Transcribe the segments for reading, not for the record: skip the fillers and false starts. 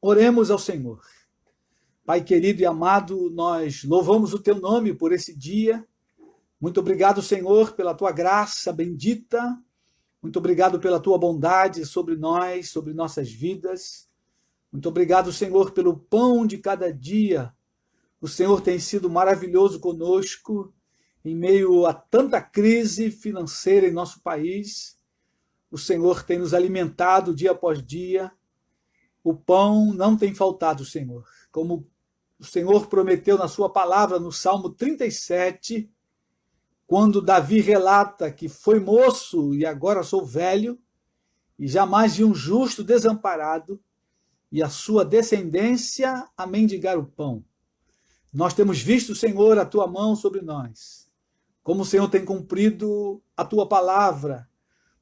Oremos ao Senhor. Pai querido e amado, nós louvamos o teu nome por esse dia. Muito obrigado, Senhor, pela tua graça bendita. Muito obrigado pela tua bondade sobre nós, sobre nossas vidas. Muito obrigado, Senhor, pelo pão de cada dia. O Senhor tem sido maravilhoso conosco em meio a tanta crise financeira em nosso país. O Senhor tem nos alimentado dia após dia. O pão não tem faltado, Senhor. Como o Senhor prometeu na sua palavra no Salmo 37, quando Davi relata que foi moço e agora sou velho, e jamais vi um justo desamparado, e a sua descendência a mendigar o pão. Nós temos visto, Senhor, a tua mão sobre nós, como o Senhor tem cumprido a tua palavra,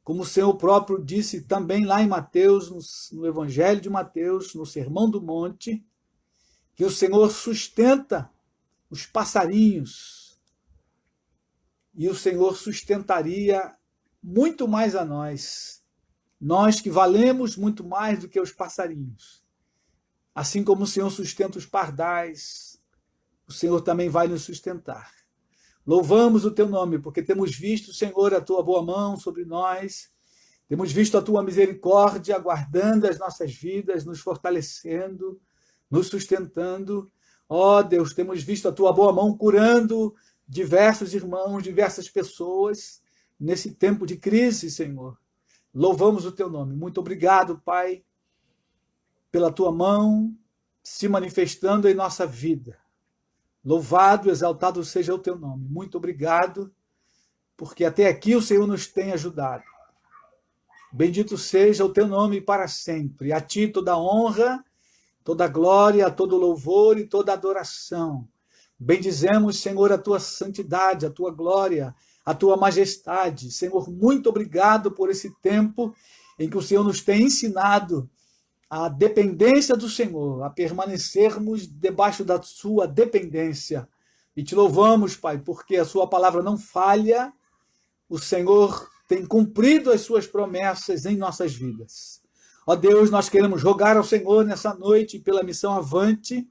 como o Senhor próprio disse também lá em Mateus, no Evangelho de Mateus, no Sermão do Monte, que o Senhor sustenta os passarinhos e o Senhor sustentaria muito mais a nós, nós que valemos muito mais do que os passarinhos. Assim como o Senhor sustenta os pardais, o Senhor também vai nos sustentar. Louvamos o teu nome, porque temos visto, Senhor, a tua boa mão sobre nós, temos visto a tua misericórdia guardando as nossas vidas, nos fortalecendo, nos sustentando. Ó Deus, temos visto a tua boa mão curando diversos irmãos, diversas pessoas, nesse tempo de crise, Senhor. Louvamos o teu nome. Muito obrigado, Pai, pela tua mão se manifestando em nossa vida. Louvado, exaltado seja o teu nome. Muito obrigado, porque até aqui o Senhor nos tem ajudado. Bendito seja o teu nome para sempre. A ti toda honra, toda glória, todo louvor e toda adoração. Bendizemos, Senhor, a tua santidade, a tua glória, a tua majestade. Senhor, muito obrigado por esse tempo em que o Senhor nos tem ensinado a dependência do Senhor, a permanecermos debaixo da sua dependência. E te louvamos, Pai, porque a sua palavra não falha, o Senhor tem cumprido as suas promessas em nossas vidas. Ó Deus, nós queremos rogar ao Senhor nessa noite pela Missão Avante.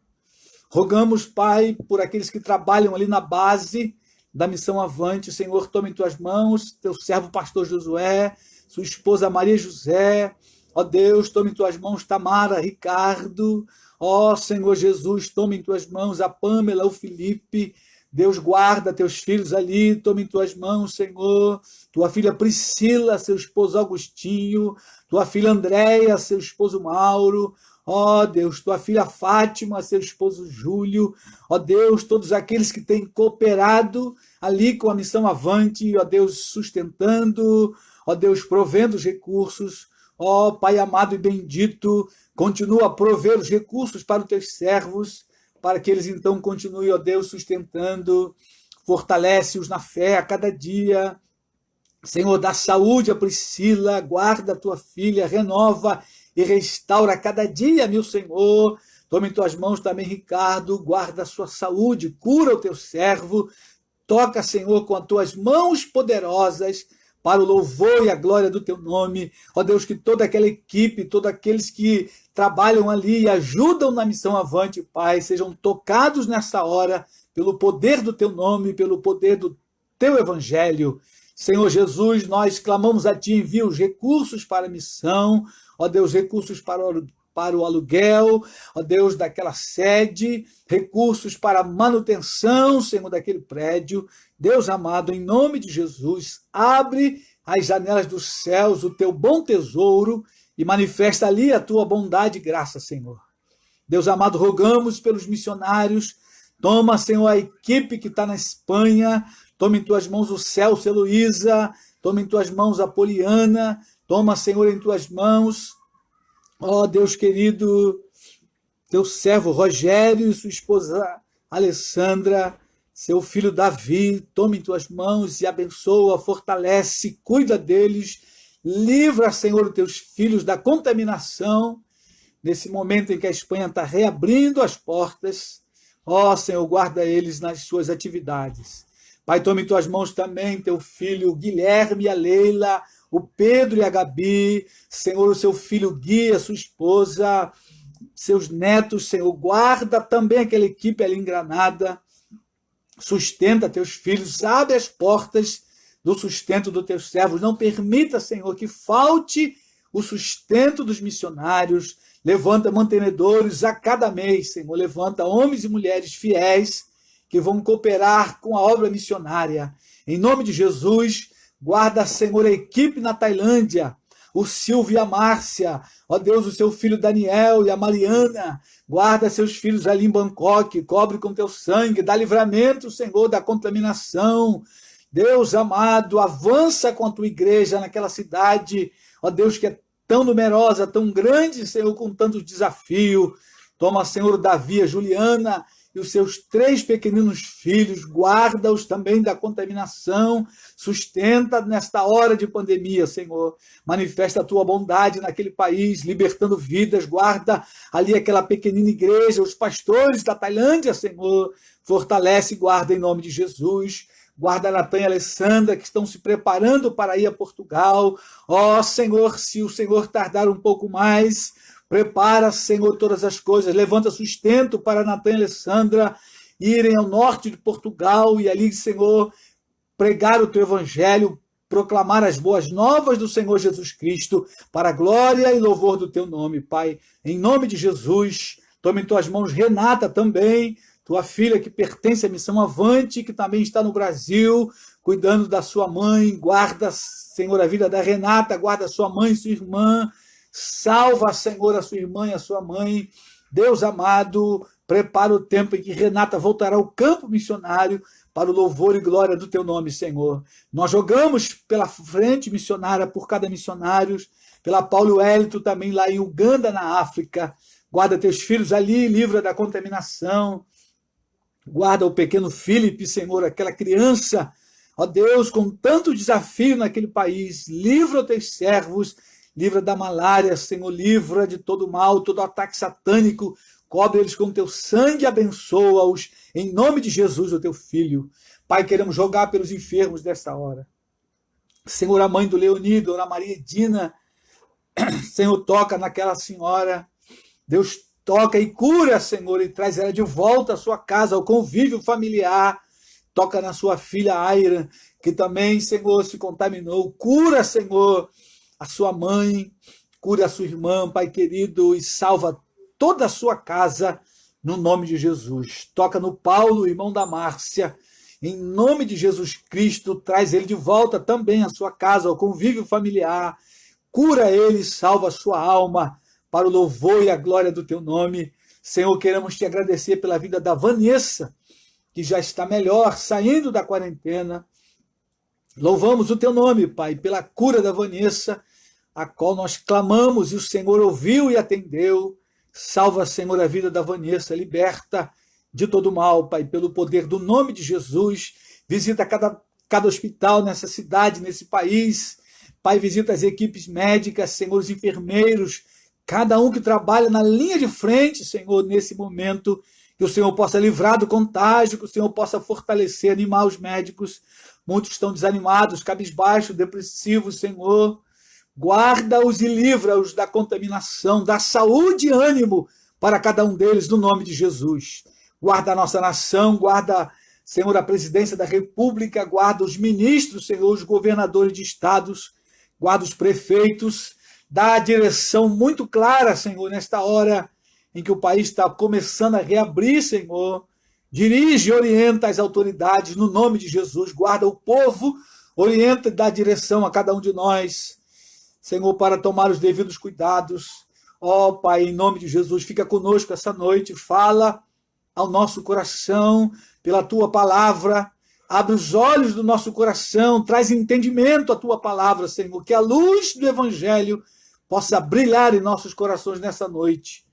Rogamos, Pai, por aqueles que trabalham ali na base da Missão Avante. Senhor, tome em tuas mãos, teu servo pastor Josué, sua esposa Maria José. Ó Deus, tome em tuas mãos Tamara, Ricardo. Ó Senhor Jesus, tome em tuas mãos a Pâmela, o Felipe. Deus, guarda teus filhos ali, tome em tuas mãos, Senhor. Tua filha Priscila, seu esposo Agostinho. Tua filha Andréia, seu esposo Mauro. Ó Deus, tua filha Fátima, seu esposo Júlio. Ó Deus, todos aqueles que têm cooperado ali com a Missão Avante. Ó Deus, sustentando. Ó Deus, provendo os recursos. Ó Pai amado e bendito, continua a prover os recursos para os teus servos, para que eles então continuem, ó Deus, sustentando, fortalece-os na fé a cada dia. Senhor, dá saúde a Priscila, guarda a tua filha, renova e restaura a cada dia, meu Senhor. Toma em tuas mãos também, Ricardo, guarda a sua saúde, cura o teu servo, toca, Senhor, com as tuas mãos poderosas, para o louvor e a glória do teu nome. Ó Deus, que toda aquela equipe, todos aqueles que trabalham ali e ajudam na Missão Avante, Pai, sejam tocados nessa hora pelo poder do teu nome, pelo poder do teu evangelho. Senhor Jesus, nós clamamos a ti, envia os recursos para a missão, ó Deus, recursos para o aluguel, ó Deus, daquela sede, recursos para a manutenção, Senhor, daquele prédio. Deus amado, em nome de Jesus, abre as janelas dos céus, o teu bom tesouro, e manifesta ali a tua bondade e graça, Senhor. Deus amado, rogamos pelos missionários, toma, Senhor, a equipe que está na Espanha, toma em tuas mãos o Celso, Heloísa, toma em tuas mãos a Poliana, toma, Senhor, em tuas mãos, ó Deus querido, teu servo Rogério e sua esposa Alessandra, seu filho Davi, toma em tuas mãos e abençoa, fortalece, cuida deles, livra, Senhor, os teus filhos da contaminação, nesse momento em que a Espanha está reabrindo as portas. Ó Senhor, guarda eles nas suas atividades. Pai, toma em tuas mãos também teu filho Guilherme e a Leila, o Pedro e a Gabi, Senhor, o seu filho Gui, a sua esposa, seus netos, Senhor, guarda também aquela equipe ali em Granada, sustenta teus filhos, abre as portas do sustento dos teus servos, não permita, Senhor, que falte o sustento dos missionários, levanta mantenedores a cada mês, Senhor, levanta homens e mulheres fiéis que vão cooperar com a obra missionária. Em nome de Jesus, guarda, Senhor, a equipe na Tailândia, o Silvio e a Márcia, ó Deus, o seu filho Daniel e a Mariana, guarda seus filhos ali em Bangkok, cobre com teu sangue, dá livramento, Senhor, da contaminação. Deus amado, avança com a tua igreja naquela cidade, ó Deus, que é tão numerosa, tão grande, Senhor, com tantos desafios. Toma, Senhor, Davi, a Juliana e os seus 3 pequeninos filhos, guarda-os também da contaminação, sustenta nesta hora de pandemia, Senhor. Manifesta a tua bondade naquele país, libertando vidas, guarda ali aquela pequenina igreja, os pastores da Tailândia, Senhor. Fortalece e guarda em nome de Jesus. Guarda Natan e Alessandra, que estão se preparando para ir a Portugal. Ó, Senhor, se o Senhor tardar um pouco mais, prepara, Senhor, todas as coisas. Levanta sustento para Natan e Alessandra irem ao norte de Portugal e ali, Senhor, pregar o teu evangelho, proclamar as boas novas do Senhor Jesus Cristo, para a glória e louvor do teu nome, Pai. Em nome de Jesus, tome em tuas mãos Renata também, tua filha que pertence à Missão Avante, que também está no Brasil, cuidando da sua mãe. Guarda, Senhor, a vida da Renata, guarda a sua mãe e sua irmã. Salva, Senhor, a sua irmã e a sua mãe. Deus amado, prepara o tempo em que Renata voltará ao campo missionário para o louvor e glória do teu nome, Senhor. Nós jogamos pela frente missionária por cada missionário, pela Paulo Hélito também lá em Uganda, na África. Guarda teus filhos ali, livra da contaminação. Guarda o pequeno Felipe, Senhor, aquela criança, ó Deus, com tanto desafio naquele país. Livra os teus servos, livra da malária, Senhor, livra de todo mal, todo ataque satânico. Cobre eles com teu sangue, abençoa-os, em nome de Jesus, o teu Filho. Pai, queremos rogar pelos enfermos desta hora. Senhor, a mãe do Leonido, Ana Maria Edina, Senhor, toca naquela senhora. Deus, toca e cura, Senhor, e traz ela de volta à sua casa, ao convívio familiar. Toca na sua filha Aira, que também, Senhor, se contaminou. Cura, Senhor, a sua mãe, cura a sua irmã, Pai querido, e salva toda a sua casa, no nome de Jesus. Toca no Paulo, irmão da Márcia, em nome de Jesus Cristo, traz ele de volta também à sua casa, ao convívio familiar. Cura ele, salva a sua alma, para o louvor e a glória do teu nome. Senhor, queremos te agradecer pela vida da Vanessa, que já está melhor, saindo da quarentena. Louvamos o teu nome, Pai, pela cura da Vanessa, a qual nós clamamos e o Senhor ouviu e atendeu. Salva, Senhor, a vida da Vanessa, liberta de todo mal, Pai, pelo poder do nome de Jesus. Visita cada hospital nessa cidade, nesse país. Pai, visita as equipes médicas, Senhor, os enfermeiros, cada um que trabalha na linha de frente, Senhor, nesse momento, que o Senhor possa livrar do contágio, que o Senhor possa fortalecer, animar os médicos. Muitos estão desanimados, cabisbaixos, depressivos, Senhor. Guarda-os e livra-os da contaminação, dá saúde e ânimo para cada um deles, no nome de Jesus. Guarda a nossa nação, guarda, Senhor, a presidência da República, guarda os ministros, Senhor, os governadores de estados, guarda os prefeitos. Dá a direção muito clara, Senhor, nesta hora em que o país está começando a reabrir, Senhor. Dirige e orienta as autoridades no nome de Jesus. Guarda o povo, orienta e dá direção a cada um de nós, Senhor, para tomar os devidos cuidados. Ó, Pai, em nome de Jesus, fica conosco essa noite. Fala ao nosso coração pela tua palavra. Abre os olhos do nosso coração, traz entendimento à tua palavra, Senhor, que a luz do evangelho possa brilhar em nossos corações nessa noite.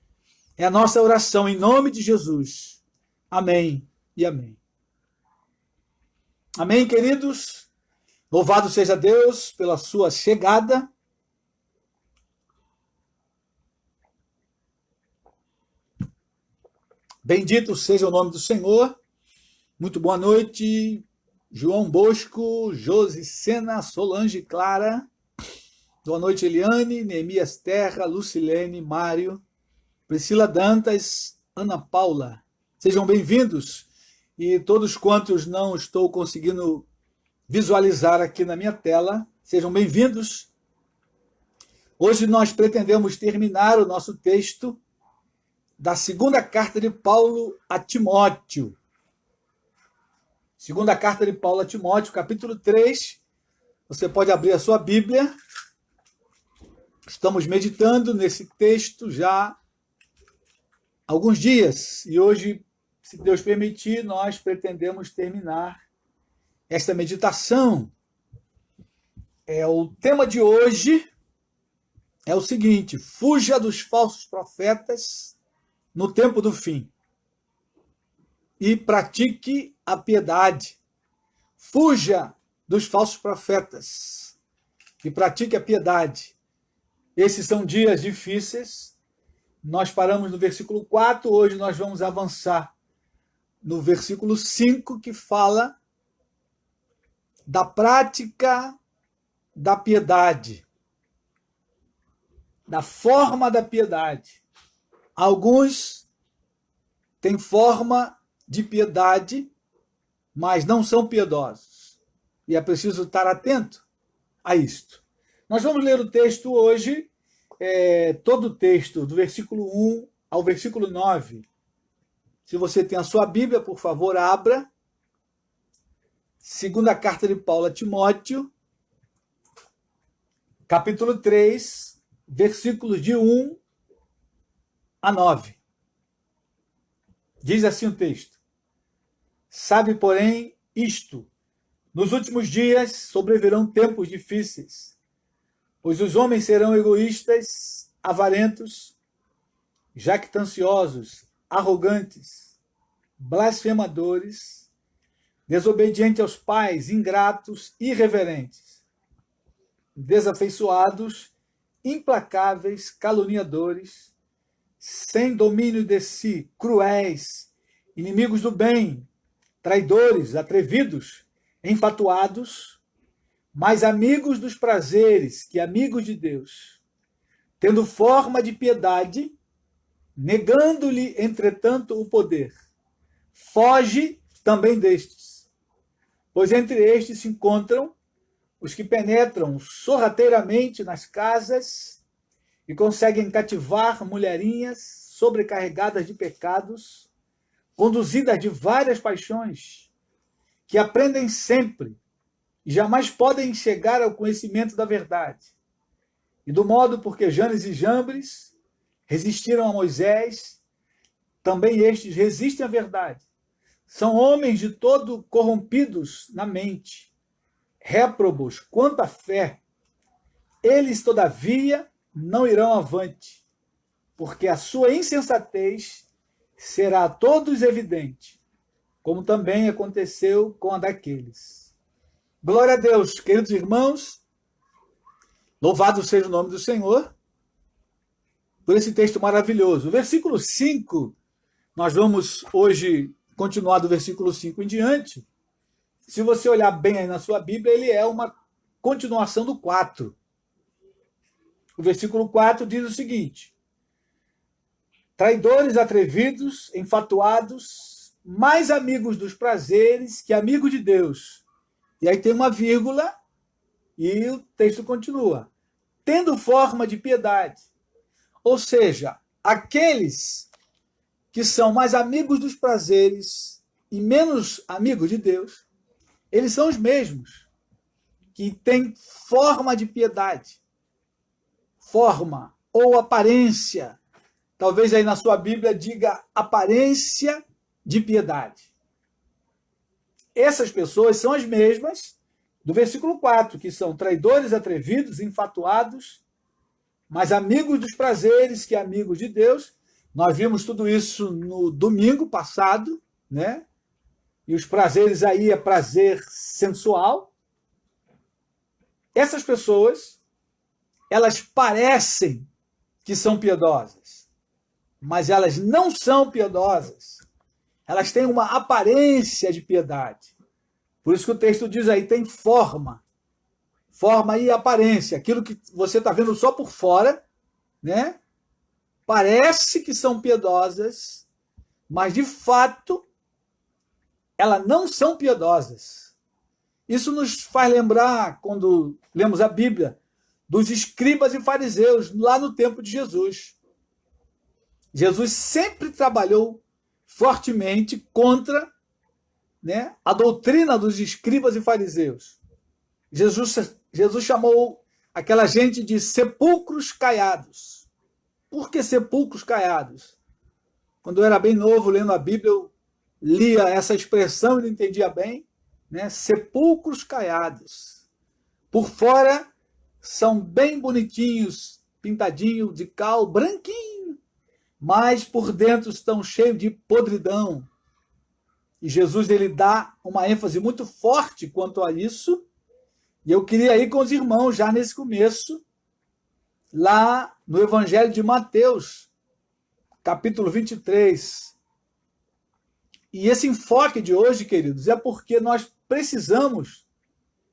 É a nossa oração em nome de Jesus. Amém e amém. Amém, queridos? Louvado seja Deus pela sua chegada. Bendito seja o nome do Senhor. Muito boa noite, João Bosco, Josi Sena, Solange Clara. Boa noite, Eliane, Neemias Terra, Lucilene, Mário. Priscila Dantas, Ana Paula. Sejam bem-vindos. E todos quantos não estou conseguindo visualizar aqui na minha tela, sejam bem-vindos. Hoje nós pretendemos terminar o nosso texto da segunda carta de Paulo a Timóteo. Segunda carta de Paulo a Timóteo, capítulo 3. Você pode abrir a sua Bíblia. Estamos meditando nesse texto já há alguns dias. E hoje, se Deus permitir, nós pretendemos terminar esta meditação. O tema de hoje é o seguinte: fuja dos falsos profetas no tempo do fim e pratique a piedade. Fuja dos falsos profetas e pratique a piedade. Esses são dias difíceis. Nós paramos no versículo 4, hoje nós vamos avançar no versículo 5, que fala da prática da piedade, da forma da piedade. Alguns têm forma de piedade, mas não são piedosos. E é preciso estar atento a isto. Nós vamos ler o texto hoje, todo o texto, do versículo 1 ao versículo 9. Se você tem a sua Bíblia, por favor, abra. Segunda carta de Paulo a Timóteo, capítulo 3, versículos de 1 a 9. Diz assim o texto: sabe, porém, isto: nos últimos dias sobrevirão tempos difíceis, pois os homens serão egoístas, avarentos, jactanciosos, arrogantes, blasfemadores, desobedientes aos pais, ingratos, irreverentes, desafeiçoados, implacáveis, caluniadores, sem domínio de si, cruéis, inimigos do bem, traidores, atrevidos, enfatuados, mais amigos dos prazeres que amigos de Deus, tendo forma de piedade, negando-lhe, entretanto, o poder. Foge também destes, pois entre estes se encontram os que penetram sorrateiramente nas casas e conseguem cativar mulherinhas sobrecarregadas de pecados, conduzidas de várias paixões, que aprendem sempre e jamais podem chegar ao conhecimento da verdade. E do modo porque Janes e Jambres resistiram a Moisés, também estes resistem à verdade. São homens de todo corrompidos na mente, réprobos quanto à fé. Eles, todavia, não irão avante, porque a sua insensatez será a todos evidente, como também aconteceu com a daqueles. Glória a Deus, queridos irmãos, louvado seja o nome do Senhor, por esse texto maravilhoso. O versículo 5, nós vamos hoje continuar do versículo 5 em diante. Se você olhar bem aí na sua Bíblia, ele é uma continuação do 4. O versículo 4 diz o seguinte: traidores, atrevidos, enfatuados, mais amigos dos prazeres que amigos de Deus. E aí tem uma vírgula e o texto continua: tendo forma de piedade. Ou seja, aqueles que são mais amigos dos prazeres e menos amigos de Deus, eles são os mesmos que têm forma de piedade. Forma ou aparência. Talvez aí na sua Bíblia diga aparência de piedade. Essas pessoas são as mesmas do versículo 4, que são traidores, atrevidos, enfatuados, mas amigos dos prazeres que amigos de Deus. Nós vimos tudo isso no domingo passado, né? E os prazeres aí é prazer sensual. Essas pessoas, elas parecem que são piedosas, mas elas não são piedosas. Elas têm uma aparência de piedade. Por isso que o texto diz aí, tem forma. Forma e aparência. Aquilo que você está vendo só por fora, né? parece que são piedosas, mas de fato elas não são piedosas. Isso nos faz lembrar, quando lemos a Bíblia, dos escribas e fariseus lá no tempo de Jesus. Jesus sempre trabalhou fortemente contra, né, a doutrina dos escribas e fariseus. Jesus chamou aquela gente de sepulcros caiados. Por que sepulcros caiados? Quando eu era bem novo, lendo a Bíblia, eu lia essa expressão e não entendia bem, né? Sepulcros caiados. Por fora são bem bonitinhos, pintadinho de cal, branquinho, mas por dentro estão cheios de podridão. E Jesus ele dá uma ênfase muito forte quanto a isso. E eu queria ir com os irmãos já nesse começo, lá no Evangelho de Mateus, capítulo 23. E esse enfoque de hoje, queridos, é porque nós precisamos,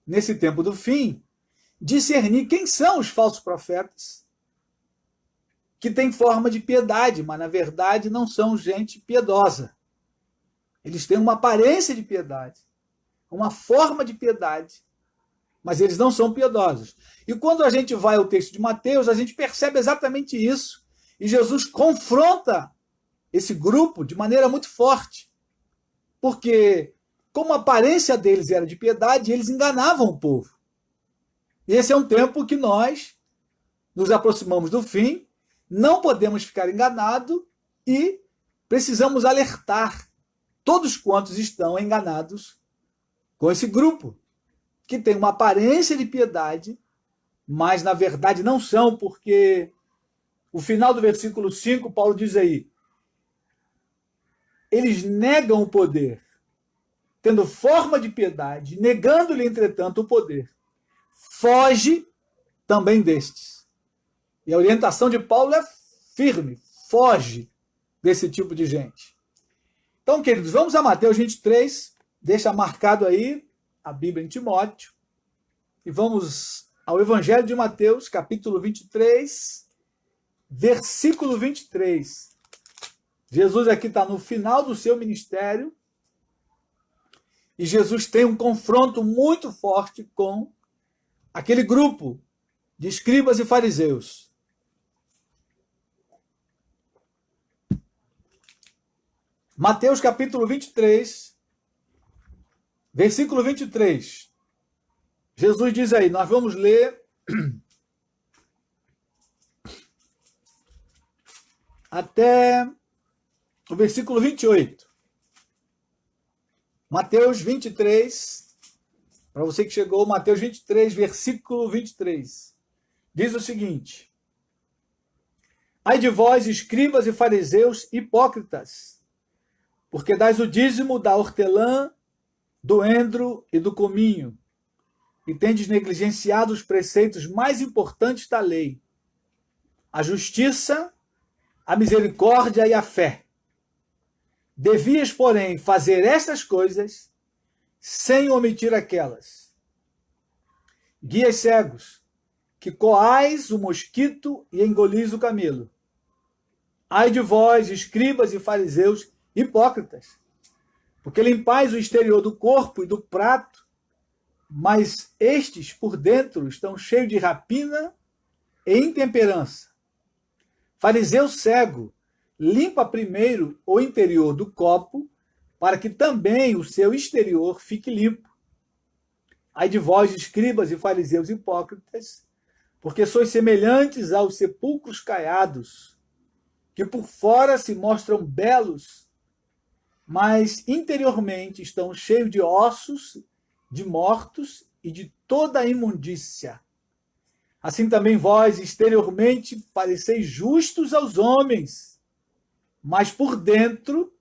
nesse tempo do fim, discernir quem são os falsos profetas, que têm forma de piedade, mas na verdade não são gente piedosa. Eles têm uma aparência de piedade, uma forma de piedade, mas eles não são piedosos. E quando a gente vai ao texto de Mateus, a gente percebe exatamente isso. E Jesus confronta esse grupo de maneira muito forte. Porque, como a aparência deles era de piedade, eles enganavam o povo. E esse é um tempo que nós nos aproximamos do fim, não podemos ficar enganados e precisamos alertar todos quantos estão enganados com esse grupo, que tem uma aparência de piedade, mas na verdade não são, porque o final do versículo 5, Paulo diz aí, eles negam o poder, tendo forma de piedade, negando-lhe, entretanto, o poder. Foge também destes. E a orientação de Paulo é firme, foge desse tipo de gente. Então, queridos, vamos a Mateus 23, deixa marcado aí a Bíblia em Timóteo, e vamos ao Evangelho de Mateus, capítulo 23, versículo 23. Jesus aqui está no final do seu ministério, e Jesus tem um confronto muito forte com aquele grupo de escribas e fariseus. Mateus capítulo 23, versículo 23. Jesus diz aí, nós vamos ler até o versículo 28. Mateus 23, para você que chegou, Mateus 23, versículo 23. Diz o seguinte: ai de vós, escribas e fariseus hipócritas, porque dais o dízimo da hortelã, do endro e do cominho, e tendes negligenciado os preceitos mais importantes da lei, a justiça, a misericórdia e a fé. Devias, porém, fazer estas coisas sem omitir aquelas. Guias cegos, que coais o mosquito e engolis o camelo. Ai de vós, escribas e fariseus hipócritas, porque limpais o exterior do corpo e do prato, mas estes por dentro estão cheios de rapina e intemperança. Fariseu cego, limpa primeiro o interior do copo, para que também o seu exterior fique limpo. Ai de vós, escribas e fariseus hipócritas, porque sois semelhantes aos sepulcros caiados, que por fora se mostram belos, mas interiormente estão cheios de ossos, de mortos e de toda a imundícia. Assim também vós, exteriormente, pareceis justos aos homens, mas por dentro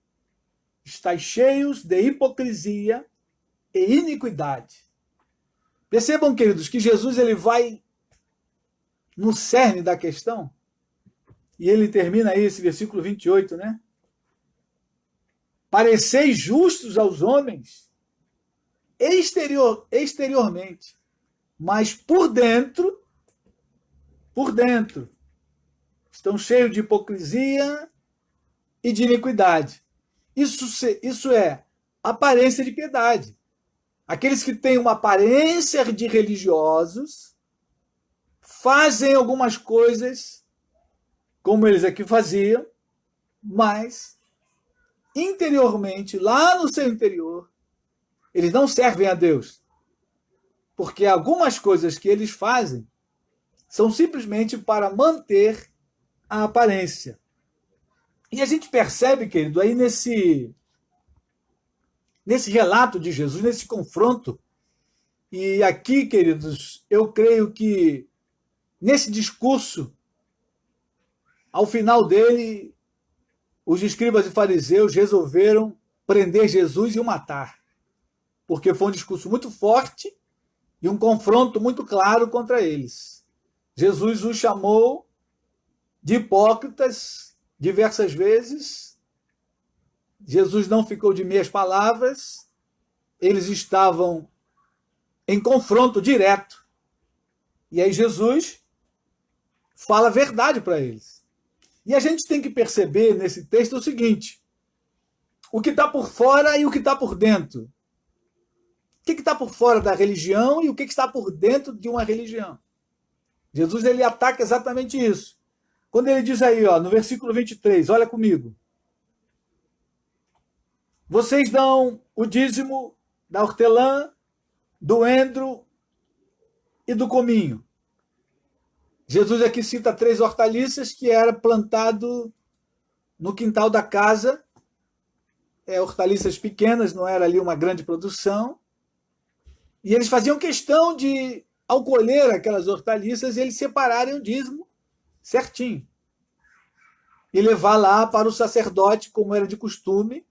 estáis cheios de hipocrisia e iniquidade. Percebam, queridos, que Jesus ele vai no cerne da questão, e ele termina aí esse versículo 28, né? Pareceis justos aos homens, exteriormente, mas por dentro, estão cheios de hipocrisia e de iniquidade. Isso é aparência de piedade. Aqueles que têm uma aparência de religiosos fazem algumas coisas como eles aqui faziam, mas interiormente, lá no seu interior, eles não servem a Deus. Porque algumas coisas que eles fazem são simplesmente para manter a aparência. E a gente percebe, querido, aí nesse relato de Jesus, nesse confronto, e aqui, queridos, eu creio que nesse discurso, ao final dele, os escribas e fariseus resolveram prender Jesus e o matar, porque foi um discurso muito forte e um confronto muito claro contra eles. Jesus os chamou de hipócritas diversas vezes. Jesus não ficou de meias palavras. Eles estavam em confronto direto. E aí Jesus fala a verdade para eles. E a gente tem que perceber nesse texto o seguinte: o que está por fora e o que está por dentro. O que está por fora da religião e o que está por dentro de uma religião. Jesus ele ataca exatamente isso. Quando ele diz aí, ó, no versículo 23, olha comigo. Vocês dão o dízimo da hortelã, do endro e do cominho. Jesus aqui cita 3 hortaliças que era plantado no quintal da casa. Hortaliças pequenas, não era ali uma grande produção. E eles faziam questão de, ao colher aquelas hortaliças, eles separarem o dízimo certinho. E levar lá para o sacerdote, como era de costume,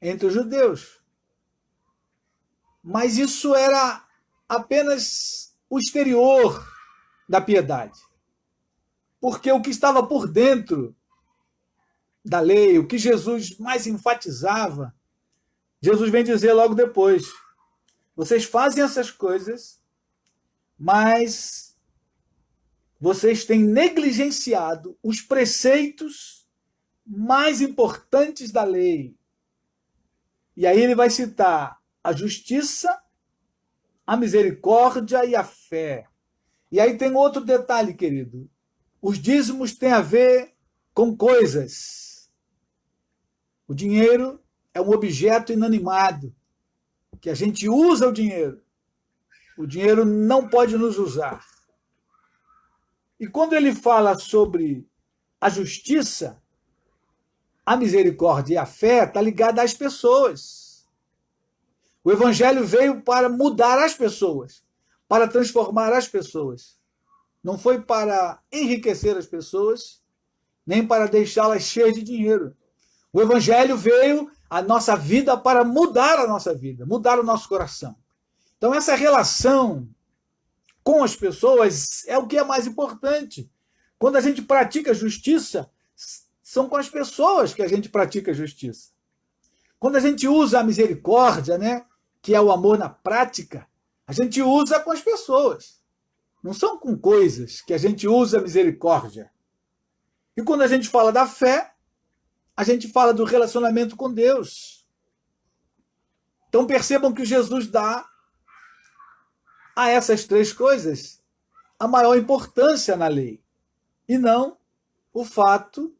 entre os judeus. Mas isso era apenas o exterior da piedade. Porque o que estava por dentro da lei, o que Jesus mais enfatizava, Jesus vem dizer logo depois: vocês fazem essas coisas, mas vocês têm negligenciado os preceitos mais importantes da lei. E aí ele vai citar a justiça, a misericórdia e a fé. E aí tem outro detalhe, querido. Os dízimos têm a ver com coisas. O dinheiro é um objeto inanimado, que a gente usa o dinheiro. O dinheiro não pode nos usar. E quando ele fala sobre a justiça, a misericórdia e a fé, está ligada às pessoas. O evangelho veio para mudar as pessoas, para transformar as pessoas. Não foi para enriquecer as pessoas, nem para deixá-las cheias de dinheiro. O evangelho veio à nossa vida para mudar a nossa vida, mudar o nosso coração. Então, essa relação com as pessoas é o que é mais importante. Quando a gente pratica justiça, são com as pessoas que a gente pratica justiça. Quando a gente usa a misericórdia, né, que é o amor na prática, a gente usa com as pessoas. Não são com coisas que a gente usa a misericórdia. E quando a gente fala da fé, a gente fala do relacionamento com Deus. Então percebam que Jesus dá a essas 3 coisas a maior importância na lei. E não o fato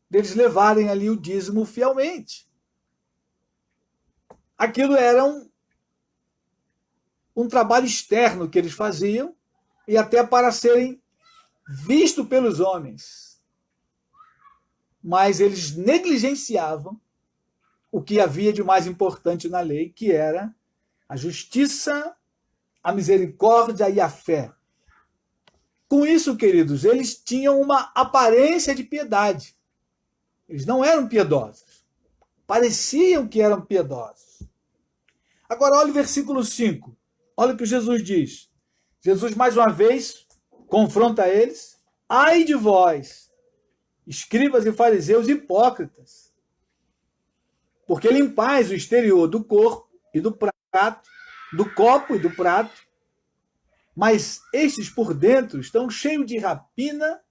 deles levarem ali o dízimo fielmente. Aquilo era um trabalho externo que eles faziam, e até para serem vistos pelos homens. Mas eles negligenciavam o que havia de mais importante na lei, que era a justiça, a misericórdia e a fé. Com isso, queridos, eles tinham uma aparência de piedade. Eles não eram piedosos. Pareciam que eram piedosos. Agora, olha o versículo 5. Olha o que Jesus diz. Jesus, mais uma vez, confronta eles. Ai de vós, escribas e fariseus hipócritas, porque limpais o exterior do corpo e do prato, do copo e do prato, mas estes por dentro estão cheios de rapina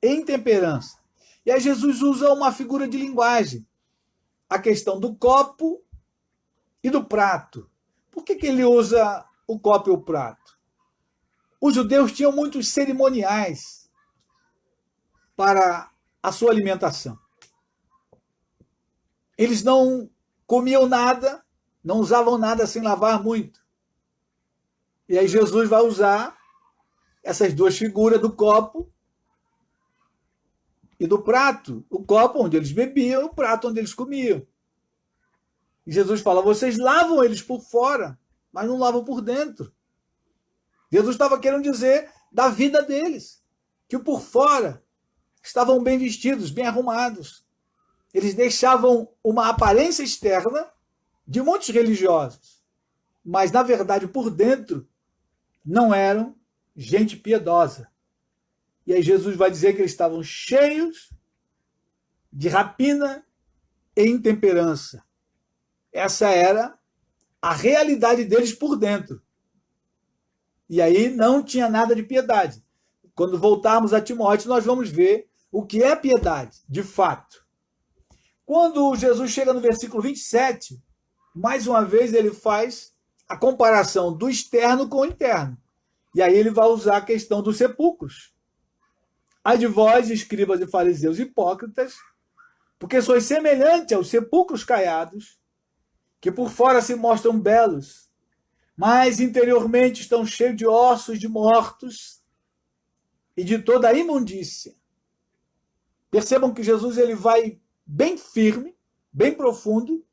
em temperança. E aí Jesus usa uma figura de linguagem, a questão do copo e do prato. Por que ele usa o copo e o prato? Os judeus tinham muitos cerimoniais para a sua alimentação. Eles não comiam nada, não usavam nada sem lavar muito. E aí Jesus vai usar essas duas figuras do copo e do prato. O copo onde eles bebiam e o prato onde eles comiam. E Jesus fala, vocês lavam eles por fora, mas não lavam por dentro. Jesus estava querendo dizer da vida deles, que por fora estavam bem vestidos, bem arrumados. Eles deixavam uma aparência externa de muitos religiosos, mas na verdade por dentro não eram gente piedosa. E aí Jesus vai dizer que eles estavam cheios de rapina e intemperança. Essa era a realidade deles por dentro. E aí não tinha nada de piedade. Quando voltarmos a Timóteo, nós vamos ver o que é piedade, de fato. Quando Jesus chega no versículo 27, mais uma vez ele faz a comparação do externo com o interno. E aí ele vai usar a questão dos sepulcros. Ai de vós, escribas e fariseus hipócritas, porque sois semelhante aos sepulcros caiados, que por fora se mostram belos, mas interiormente estão cheios de ossos de mortos e de toda a imundícia. Percebam que Jesus ele vai bem firme, bem profundo.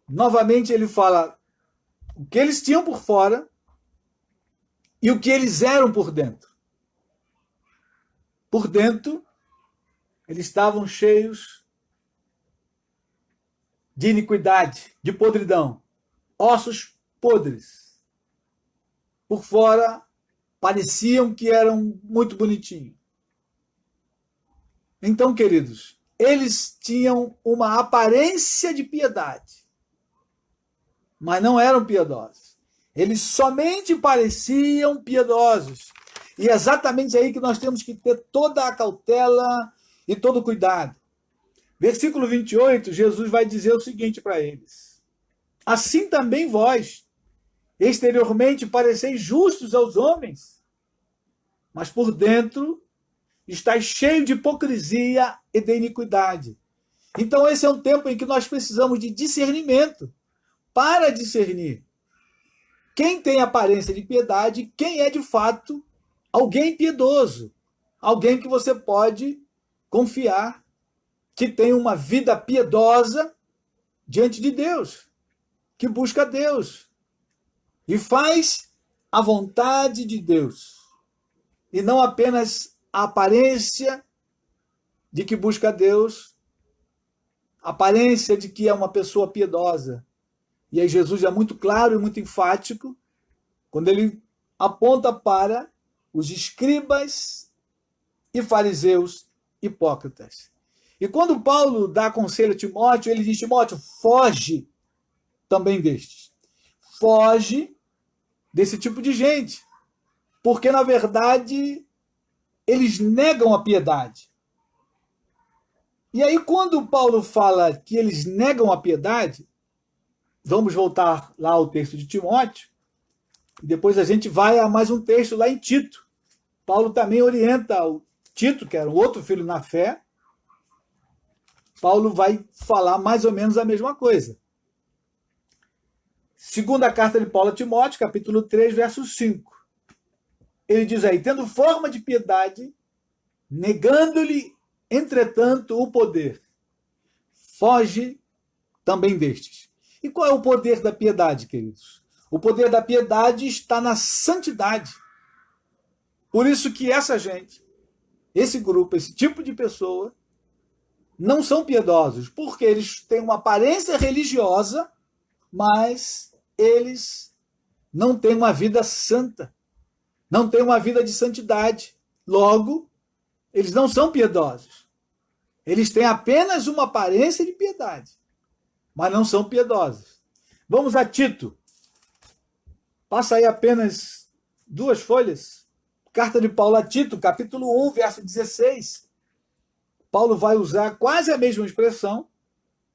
Novamente ele fala o que eles tinham por fora e o que eles eram por dentro. Por dentro, eles estavam cheios de iniquidade, de podridão, ossos podres. Por fora, pareciam que eram muito bonitinhos. Então, queridos, eles tinham uma aparência de piedade, mas não eram piedosos. Eles somente pareciam piedosos. E é exatamente aí que nós temos que ter toda a cautela e todo o cuidado. Versículo 28, Jesus vai dizer o seguinte para eles: assim também vós, exteriormente pareceis justos aos homens, mas por dentro estáis cheio de hipocrisia e de iniquidade. Então esse é um tempo em que nós precisamos de discernimento para discernir quem tem aparência de piedade, quem é de fato alguém piedoso, alguém que você pode confiar que tem uma vida piedosa diante de Deus, que busca Deus e faz a vontade de Deus, e não apenas a aparência de que busca Deus, a aparência de que é uma pessoa piedosa. E aí Jesus é muito claro e muito enfático quando ele aponta para os escribas e fariseus hipócritas. E quando Paulo dá conselho a Timóteo, ele diz: Timóteo, foge também destes. Foge desse tipo de gente. Porque, na verdade, eles negam a piedade. E aí, quando Paulo fala que eles negam a piedade, vamos voltar lá ao texto de Timóteo, e depois a gente vai a mais um texto lá em Tito. Paulo também orienta o Tito, que era um outro filho na fé. Paulo vai falar mais ou menos a mesma coisa. Segunda carta de Paulo a Timóteo, capítulo 3, verso 5. Ele diz aí: tendo forma de piedade, negando-lhe, entretanto, o poder, foge também destes. E qual é o poder da piedade, queridos? O poder da piedade está na santidade. Por isso que essa gente, esse grupo, esse tipo de pessoa, não são piedosos, porque eles têm uma aparência religiosa, mas eles não têm uma vida santa, não têm uma vida de santidade. Logo, eles não são piedosos. Eles têm apenas uma aparência de piedade, mas não são piedosos. Vamos a Tito. Passa aí apenas 2 folhas, Carta de Paulo a Tito, capítulo 1, verso 16. Paulo vai usar quase a mesma expressão.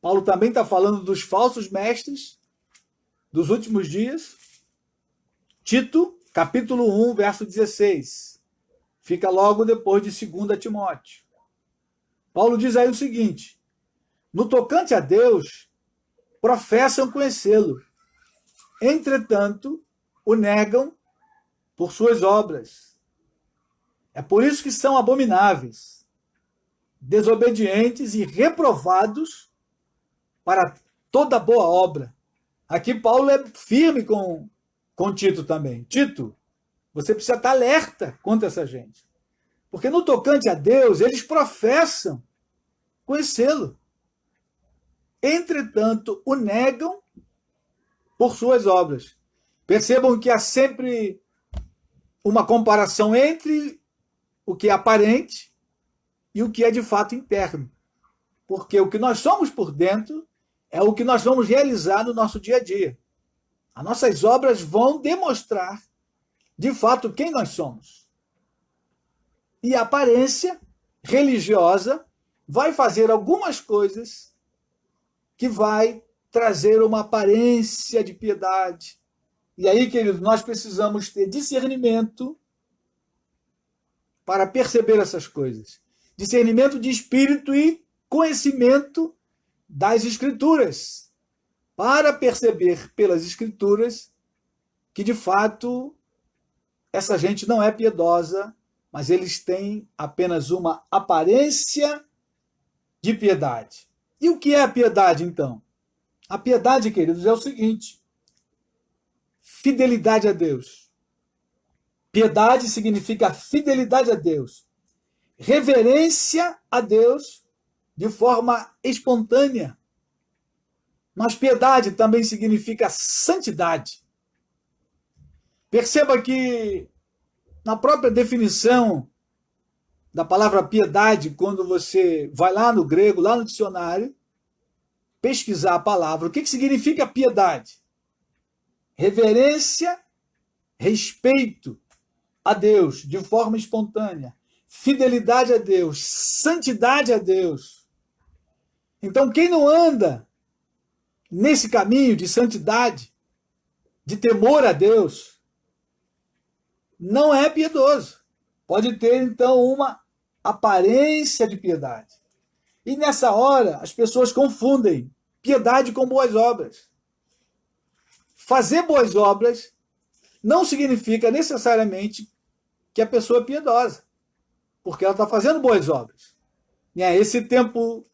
Paulo também está falando dos falsos mestres dos últimos dias. Tito, capítulo 1, verso 16. Fica logo depois de 2 Timóteo. Paulo diz aí o seguinte: no tocante a Deus, professam conhecê-lo. Entretanto, o negam por suas obras. É por isso que são abomináveis, desobedientes e reprovados para toda boa obra. Aqui Paulo é firme com Tito também. Tito, você precisa estar alerta contra essa gente. Porque no tocante a Deus, eles professam conhecê-lo. Entretanto, o negam por suas obras. Percebam que há sempre uma comparação entre o que é aparente e o que é de fato interno. Porque o que nós somos por dentro é o que nós vamos realizar no nosso dia a dia. As nossas obras vão demonstrar, de fato, quem nós somos. E a aparência religiosa vai fazer algumas coisas que vai trazer uma aparência de piedade. E aí, queridos, nós precisamos ter discernimento para perceber essas coisas. Discernimento de espírito e conhecimento das Escrituras, para perceber pelas Escrituras que, de fato, essa gente não é piedosa, mas eles têm apenas uma aparência de piedade. E o que é a piedade, então? A piedade, queridos, é o seguinte: fidelidade a Deus. Piedade significa fidelidade a Deus. Reverência a Deus de forma espontânea. Mas piedade também significa santidade. Perceba que na própria definição da palavra piedade, quando você vai lá no grego, lá no dicionário, pesquisar a palavra, o que significa piedade? Reverência, respeito a Deus de forma espontânea, fidelidade a Deus, santidade a Deus. Então, quem não anda nesse caminho de santidade, de temor a Deus, não é piedoso. Pode ter, então, uma aparência de piedade. E nessa hora, as pessoas confundem piedade com boas obras. Fazer boas obras não significa necessariamente que a pessoa é piedosa, porque ela está fazendo boas obras. Esse tempo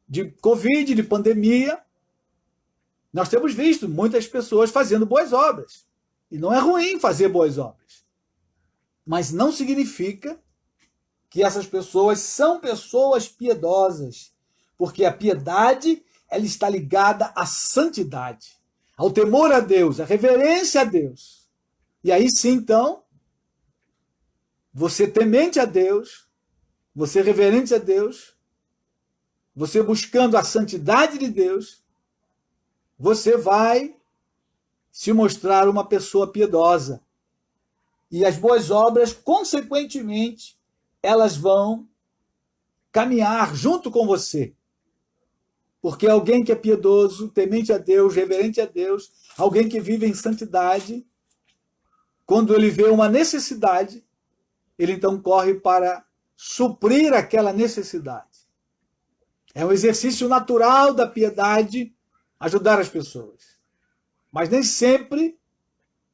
de Covid, de pandemia, nós temos visto muitas pessoas fazendo boas obras. E não é ruim fazer boas obras. Mas não significa que essas pessoas são pessoas piedosas, porque a piedade, ela está ligada à santidade, ao temor a Deus, à reverência a Deus. E aí sim, então, você temente a Deus, você reverente a Deus, você buscando a santidade de Deus, você vai se mostrar uma pessoa piedosa. E as boas obras, consequentemente, elas vão caminhar junto com você. Porque alguém que é piedoso, temente a Deus, reverente a Deus, alguém que vive em santidade, quando ele vê uma necessidade, ele então corre para suprir aquela necessidade. É um exercício natural da piedade ajudar as pessoas. Mas nem sempre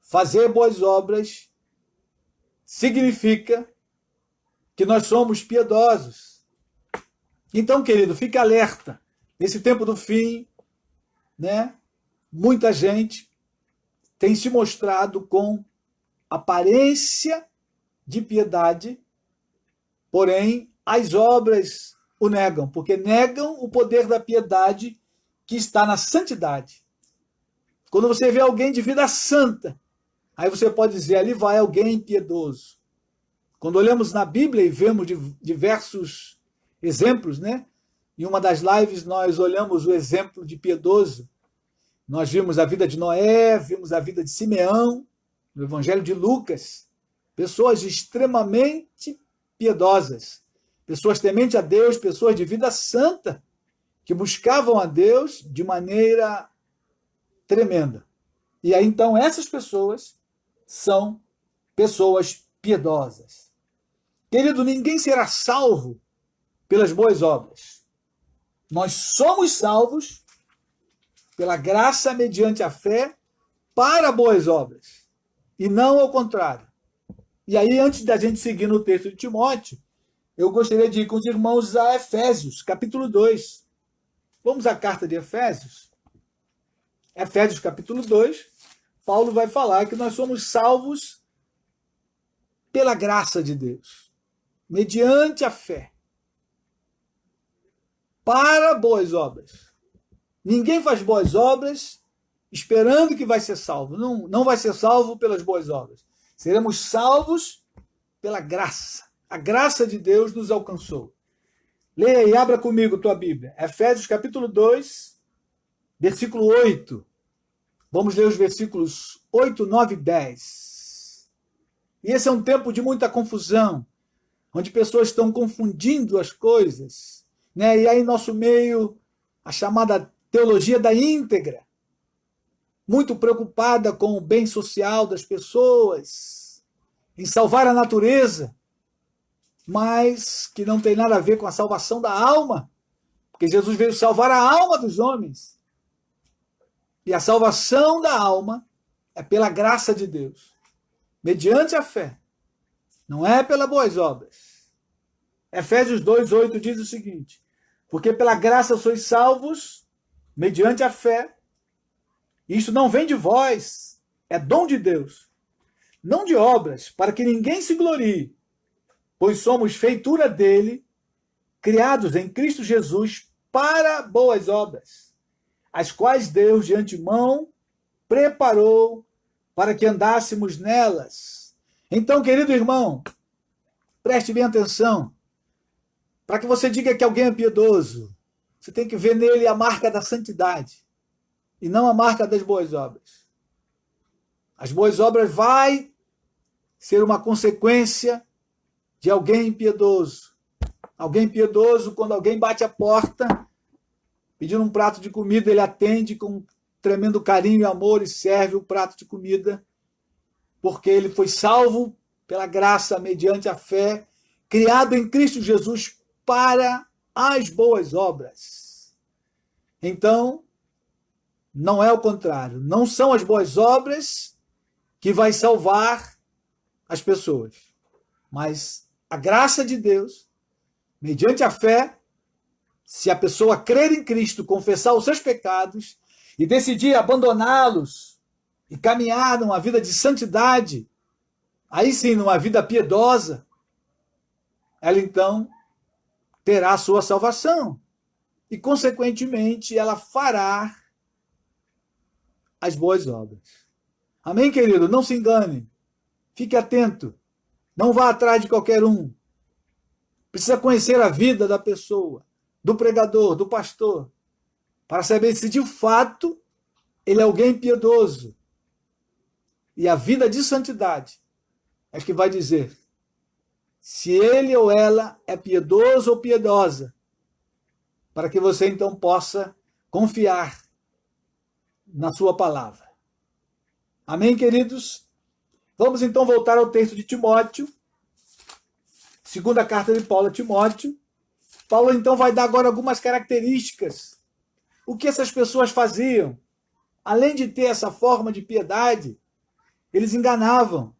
fazer boas obras significa que nós somos piedosos. Então, querido, fique alerta. Nesse tempo do fim, muita gente tem se mostrado com aparência de piedade, porém as obras o negam, porque negam o poder da piedade que está na santidade. Quando você vê alguém de vida santa, aí você pode dizer, ali vai alguém piedoso. Quando olhamos na Bíblia e vemos diversos exemplos, em uma das lives nós olhamos o exemplo de piedoso. Nós vimos a vida de Noé, vimos a vida de Simeão, no Evangelho de Lucas. pessoas extremamente piedosas, pessoas tementes a Deus, pessoas de vida santa, que buscavam a Deus de maneira tremenda. E aí, então, essas pessoas são pessoas piedosas. Querido, ninguém será salvo pelas boas obras. Nós somos salvos pela graça mediante a fé para boas obras, e não ao contrário. E aí, antes da gente seguir no texto de Timóteo, eu gostaria de ir com os irmãos a Efésios, capítulo 2. Vamos à carta de Efésios? Efésios, capítulo 2, Paulo vai falar que nós somos salvos pela graça de Deus, mediante a fé, para boas obras. Ninguém faz boas obras esperando que vai ser salvo. Não vai ser salvo pelas boas obras. Seremos salvos pela graça. A graça de Deus nos alcançou. Leia e abra comigo tua Bíblia. Efésios capítulo 2, versículo 8. Vamos ler os versículos 8, 9 e 10. E esse é um tempo de muita confusão, onde pessoas estão confundindo as coisas, né? E aí, em nosso meio, a chamada teologia da íntegra, muito preocupada com o bem social das pessoas, em salvar a natureza, mas que não tem nada a ver com a salvação da alma, porque Jesus veio salvar a alma dos homens. E a salvação da alma é pela graça de Deus, mediante a fé, não é pelas boas obras. Efésios 2:8 diz o seguinte: porque pela graça sois salvos, mediante a fé. Isso não vem de vós, é dom de Deus, não de obras, para que ninguém se glorie, pois somos feitura dele, criados em Cristo Jesus para boas obras, as quais Deus de antemão preparou para que andássemos nelas. Então, querido irmão, preste bem atenção. Para que você diga que alguém é piedoso, você tem que ver nele a marca da santidade e não a marca das boas obras. As boas obras vai ser uma consequência de alguém piedoso. Alguém piedoso, quando alguém bate a porta, pedindo um prato de comida, ele atende com tremendo carinho e amor e serve o prato de comida, porque ele foi salvo pela graça, mediante a fé, criado em Cristo Jesus para as boas obras. Então, não é o contrário. Não são as boas obras que vai salvar as pessoas, mas a graça de Deus, mediante a fé, se a pessoa crer em Cristo, confessar os seus pecados e decidir abandoná-los e caminhar numa vida de santidade, aí sim, numa vida piedosa, ela então terá a sua salvação e, consequentemente, ela fará as boas obras. Amém, querido? Não se engane. Fique atento. Não vá atrás de qualquer um. Precisa conhecer a vida da pessoa, do pregador, do pastor, para saber se de fato ele é alguém piedoso. E a vida de santidade é que vai dizer se ele ou ela é piedoso ou piedosa, para que você então possa confiar na sua palavra. Amém, queridos? Vamos então voltar ao texto de Timóteo, segunda carta de Paulo a Timóteo. Paulo então vai dar agora algumas características. O que essas pessoas faziam? Além de ter essa forma de piedade, eles enganavam.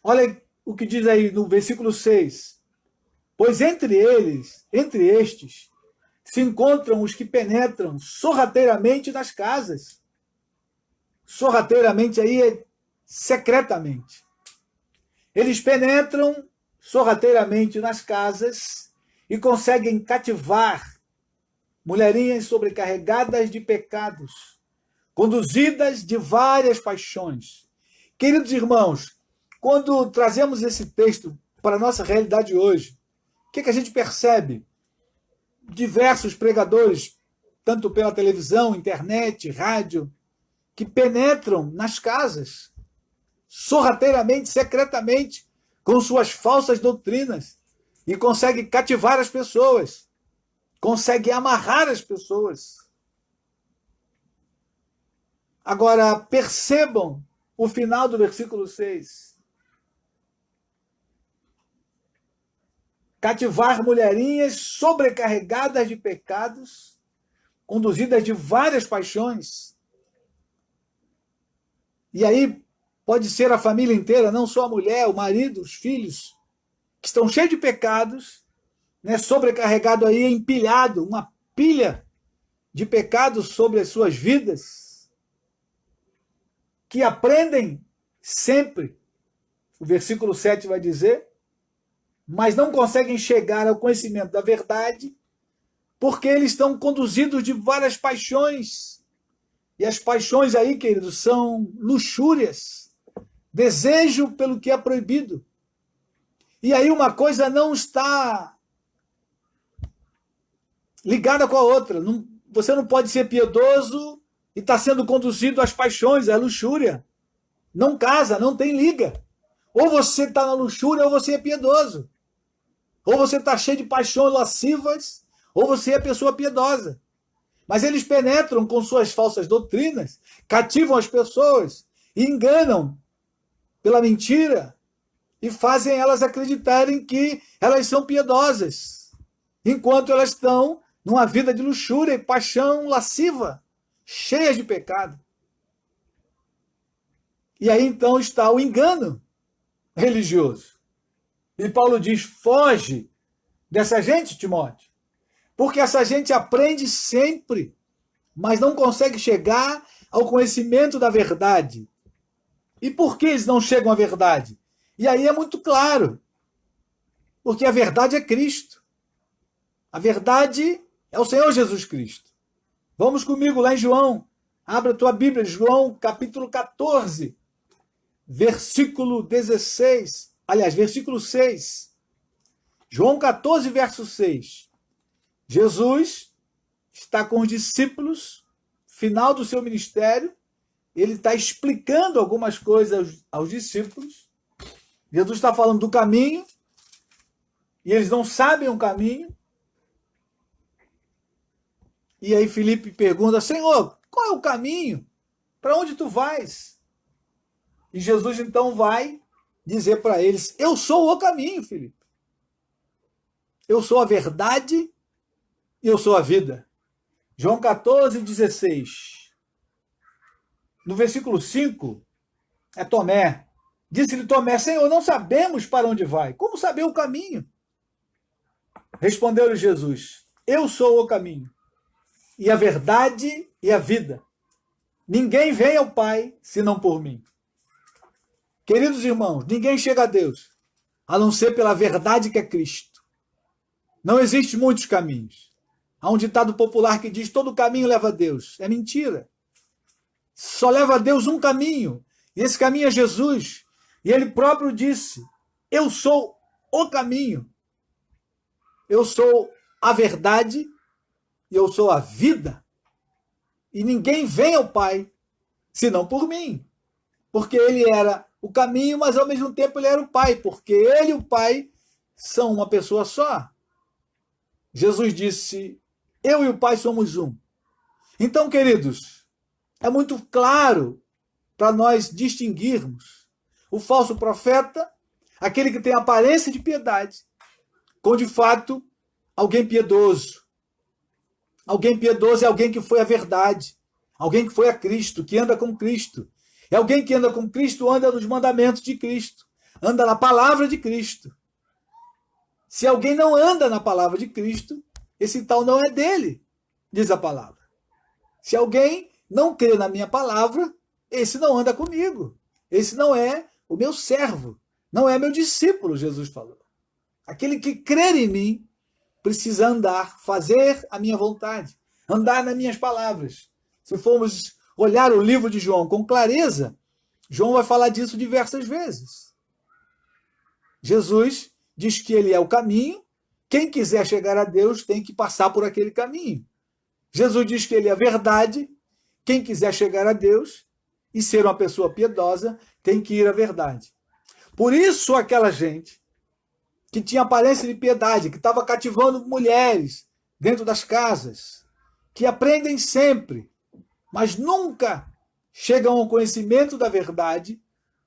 Olha o que diz aí no versículo 6. Pois entre estes, se encontram os que penetram sorrateiramente nas casas. Sorrateiramente aí é secretamente. Eles penetram sorrateiramente nas casas e conseguem cativar mulherinhas sobrecarregadas de pecados, conduzidas de várias paixões. Queridos irmãos, quando trazemos esse texto para a nossa realidade hoje, o que a gente percebe? Diversos pregadores, tanto pela televisão, internet, rádio, que penetram nas casas, sorrateiramente, secretamente, com suas falsas doutrinas e consegue cativar as pessoas, consegue amarrar as pessoas. Agora, percebam o final do versículo 6. Cativar mulherinhas sobrecarregadas de pecados, conduzidas de várias paixões. E aí pode ser a família inteira, não só a mulher, o marido, os filhos, que estão cheios de pecados, né, sobrecarregado aí, empilhado, uma pilha de pecados sobre as suas vidas, que aprendem sempre, o versículo 7 vai dizer, mas não conseguem chegar ao conhecimento da verdade, porque eles estão conduzidos de várias paixões. E as paixões aí, queridos, são luxúrias, desejo pelo que é proibido. E aí uma coisa não está ligada com a outra. Você não pode ser piedoso e está sendo conduzido às paixões, à luxúria. Não casa, não tem liga. Ou você está na luxúria ou você é piedoso. Ou você está cheio de paixões lascivas, ou você é pessoa piedosa. Mas eles penetram com suas falsas doutrinas, cativam as pessoas, e enganam pela mentira e fazem elas acreditarem que elas são piedosas, enquanto elas estão numa vida de luxúria e paixão lasciva, cheias de pecado. E aí então está o engano religioso. E Paulo diz, foge dessa gente, Timóteo, porque essa gente aprende sempre, mas não consegue chegar ao conhecimento da verdade. E por que eles não chegam à verdade? E aí é muito claro, porque a verdade é Cristo. A verdade é o Senhor Jesus Cristo. Vamos comigo lá em João, abra a tua Bíblia, João capítulo 14, versículo 16, aliás, versículo 6. João 14, verso 6. Jesus está com os discípulos, final do seu ministério, ele está explicando algumas coisas aos discípulos. Jesus está falando do caminho, e eles não sabem o caminho. E aí Filipe pergunta, Senhor, qual é o caminho? Para onde tu vais? E Jesus então vai dizer para eles, eu sou o caminho, Filipe. Eu sou a verdade e eu sou a vida. João 14, 16. No versículo 5, é Tomé. Disse-lhe Tomé, Senhor, não sabemos para onde vai. Como saber o caminho? Respondeu-lhe Jesus, eu sou o caminho, e a verdade e a vida. Ninguém vem ao Pai, senão por mim. Queridos irmãos, ninguém chega a Deus, a não ser pela verdade que é Cristo. Não existem muitos caminhos. Há um ditado popular que diz, todo caminho leva a Deus. É mentira. Só leva a Deus um caminho, e esse caminho é Jesus. E ele próprio disse, eu sou o caminho. Eu sou a verdade e eu sou a vida. E ninguém vem ao Pai, senão por mim. Porque ele era o caminho, mas ao mesmo tempo ele era o Pai, porque ele e o Pai são uma pessoa só. Jesus disse, eu e o Pai somos um. Então, queridos, é muito claro para nós distinguirmos o falso profeta, aquele que tem aparência de piedade, com de fato alguém piedoso. Alguém piedoso é alguém que foi a verdade, alguém que foi a Cristo, que anda com Cristo. É alguém que anda com Cristo, anda nos mandamentos de Cristo, anda na palavra de Cristo. Se alguém não anda na palavra de Cristo, esse tal não é dele, diz a palavra. Se alguém não crê na minha palavra, esse não anda comigo. Esse não é o meu servo, não é meu discípulo, Jesus falou. Aquele que crer em mim precisa andar, fazer a minha vontade, andar nas minhas palavras. Se formos olhar o livro de João com clareza, João vai falar disso diversas vezes. Jesus diz que ele é o caminho, quem quiser chegar a Deus tem que passar por aquele caminho. Jesus diz que ele é a verdade, quem quiser chegar a Deus e ser uma pessoa piedosa tem que ir à verdade. Por isso, aquela gente que tinha aparência de piedade, que estava cativando mulheres dentro das casas, que aprendem sempre, mas nunca chegam ao conhecimento da verdade,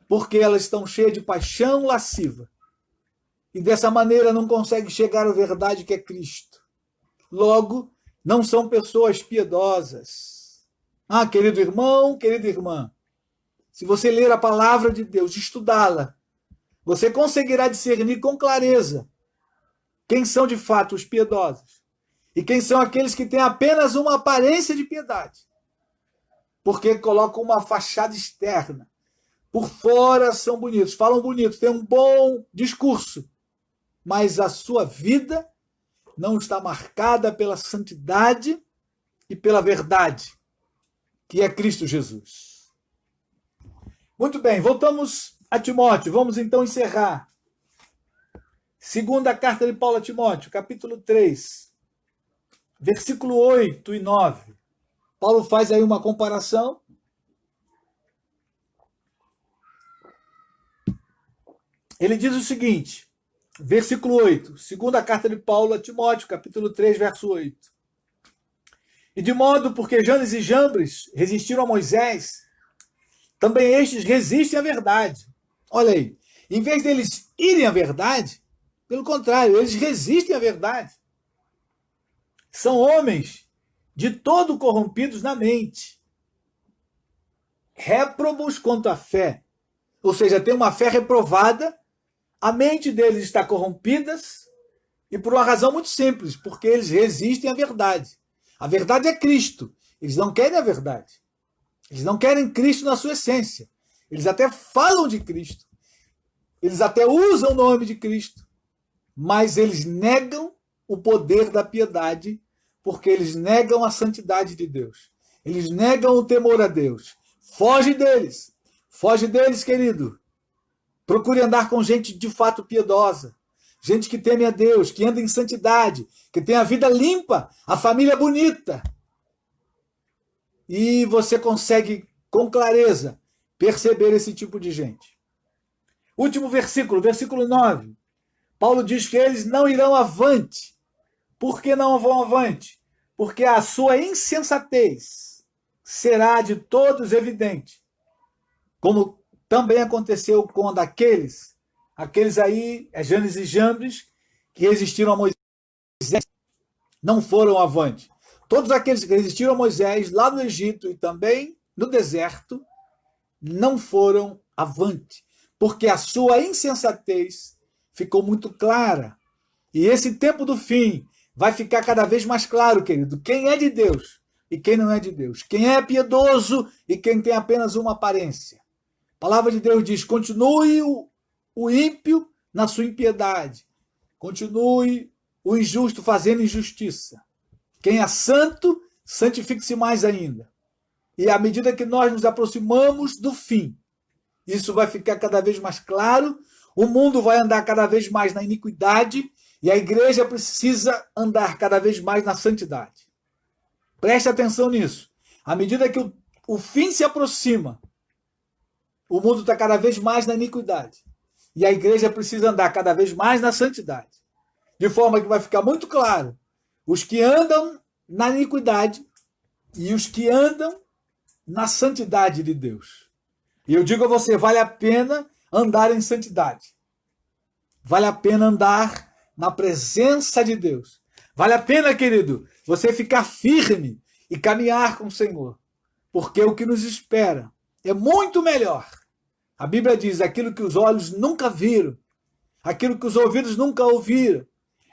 porque elas estão cheias de paixão lasciva. E dessa maneira não conseguem chegar à verdade que é Cristo. Logo, não são pessoas piedosas. Ah, querido irmão, querida irmã, se você ler a palavra de Deus, estudá-la, você conseguirá discernir com clareza quem são de fato os piedosos e quem são aqueles que têm apenas uma aparência de piedade, porque colocam uma fachada externa. Por fora são bonitos, falam bonito, têm um bom discurso, mas a sua vida não está marcada pela santidade e pela verdade, que é Cristo Jesus. Muito bem, voltamos a Timóteo. Vamos então encerrar. Segunda carta de Paulo a Timóteo, capítulo 3, versículo 8 e 9. Paulo faz aí uma comparação. Ele diz o seguinte, versículo 8, segunda carta de Paulo a Timóteo, capítulo 3, verso 8. E de modo, porque Janes e Jambres resistiram a Moisés, também estes resistem à verdade. Olha aí, em vez deles irem à verdade, pelo contrário, eles resistem à verdade. São homens de todo corrompidos na mente, réprobos quanto à fé. Ou seja, tem uma fé reprovada, a mente deles está corrompida, e por uma razão muito simples, porque eles resistem à verdade. A verdade é Cristo. Eles não querem a verdade. Eles não querem Cristo na sua essência. Eles até falam de Cristo. Eles até usam o nome de Cristo. Mas eles negam o poder da piedade, porque eles negam a santidade de Deus. Eles negam o temor a Deus. Foge deles. Foge deles, querido. Procure andar com gente de fato piedosa. Gente que teme a Deus, que anda em santidade, que tem a vida limpa, a família bonita. E você consegue, com clareza, perceber esse tipo de gente. Último versículo, versículo 9. Paulo diz que eles não irão avante. Por que não vão avante? Porque a sua insensatez será de todos evidente. Como também aconteceu com aqueles aí, Janes e Jambres, que resistiram a Moisés, não foram avante. Todos aqueles que resistiram a Moisés lá no Egito e também no deserto, não foram avante, porque a sua insensatez ficou muito clara. E esse tempo do fim vai ficar cada vez mais claro, querido, quem é de Deus e quem não é de Deus, quem é piedoso e quem tem apenas uma aparência. A palavra de Deus diz, continue o ímpio na sua impiedade, continue o injusto fazendo injustiça. Quem é santo, santifique-se mais ainda. E à medida que nós nos aproximamos do fim, isso vai ficar cada vez mais claro, o mundo vai andar cada vez mais na iniquidade e a igreja precisa andar cada vez mais na santidade. Preste atenção nisso. À medida que o fim se aproxima, o mundo está cada vez mais na iniquidade. E a igreja precisa andar cada vez mais na santidade. De forma que vai ficar muito claro os que andam na iniquidade e os que andam na santidade de Deus. E eu digo a você, vale a pena andar em santidade. Vale a pena andar na presença de Deus. Vale a pena, querido, você ficar firme e caminhar com o Senhor. Porque o que nos espera é muito melhor. A Bíblia diz, aquilo que os olhos nunca viram, aquilo que os ouvidos nunca ouviram,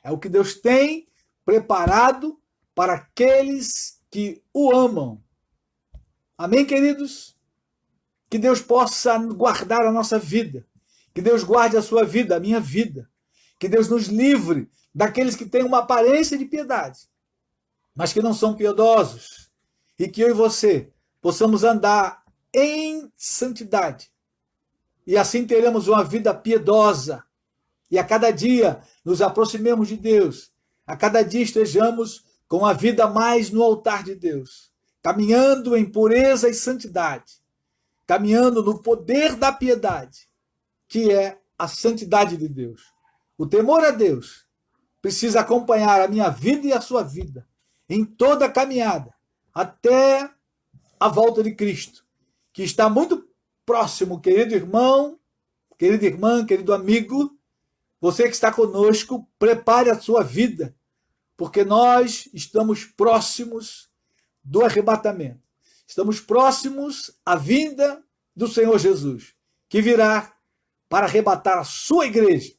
é o que Deus tem preparado para aqueles que o amam. Amém, queridos? Que Deus possa guardar a nossa vida. Que Deus guarde a sua vida, a minha vida. Que Deus nos livre daqueles que têm uma aparência de piedade, mas que não são piedosos. E que eu e você possamos andar em santidade. E assim teremos uma vida piedosa. E a cada dia nos aproximemos de Deus. A cada dia estejamos com a vida mais no altar de Deus. Caminhando em pureza e santidade. Caminhando no poder da piedade, que é a santidade de Deus. O temor a Deus precisa acompanhar a minha vida e a sua vida em toda a caminhada, até a volta de Cristo, que está muito próximo, querido irmão, querida irmã, querido amigo. Você que está conosco, prepare a sua vida, porque nós estamos próximos do arrebatamento. Estamos próximos à vinda do Senhor Jesus, que virá para arrebatar a sua igreja,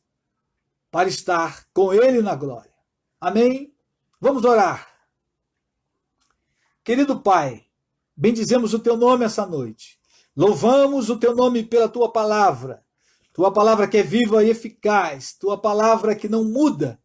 para estar com Ele na glória. Amém? Vamos orar. Querido Pai, bendizemos o Teu nome essa noite. Louvamos o Teu nome pela Tua palavra que é viva e eficaz, Tua palavra que não muda,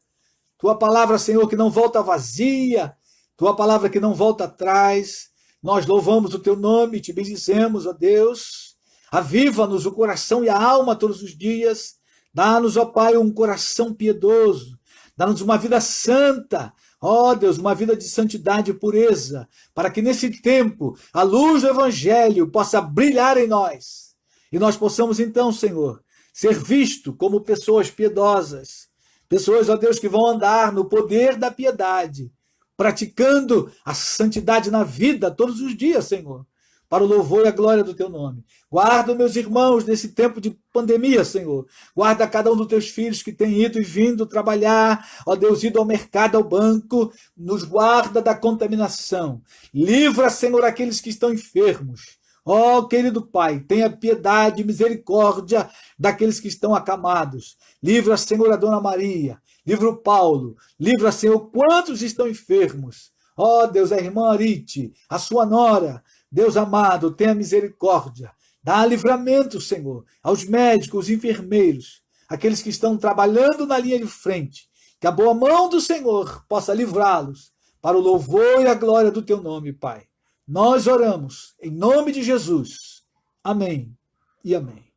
Tua palavra, Senhor, que não volta vazia, Tua palavra que não volta atrás. Nós louvamos o Teu nome, te bendizemos, ó Deus. Aviva-nos o coração e a alma todos os dias. Dá-nos, ó Pai, um coração piedoso. Dá-nos uma vida santa, ó Deus, uma vida de santidade e pureza, para que nesse tempo a luz do Evangelho possa brilhar em nós. E nós possamos então, Senhor, ser visto como pessoas piedosas. Pessoas, ó Deus, que vão andar no poder da piedade, praticando a santidade na vida todos os dias, Senhor, para o louvor e a glória do Teu nome. Guarda meus irmãos nesse tempo de pandemia, Senhor. Guarda cada um dos Teus filhos que tem ido e vindo trabalhar, ó Deus, ido ao mercado, ao banco. Nos guarda da contaminação. Livra, Senhor, aqueles que estão enfermos. Ó, querido Pai, tenha piedade e misericórdia daqueles que estão acamados. Livra, Senhor, a Dona Maria. Livra o Paulo. Livra, Senhor, quantos estão enfermos. Ó, Deus, a irmã Arite, a sua nora. Deus amado, tenha misericórdia. Dá livramento, Senhor, aos médicos, aos enfermeiros, aqueles que estão trabalhando na linha de frente. Que a boa mão do Senhor possa livrá-los para o louvor e a glória do Teu nome, Pai. Nós oramos em nome de Jesus. Amém e amém.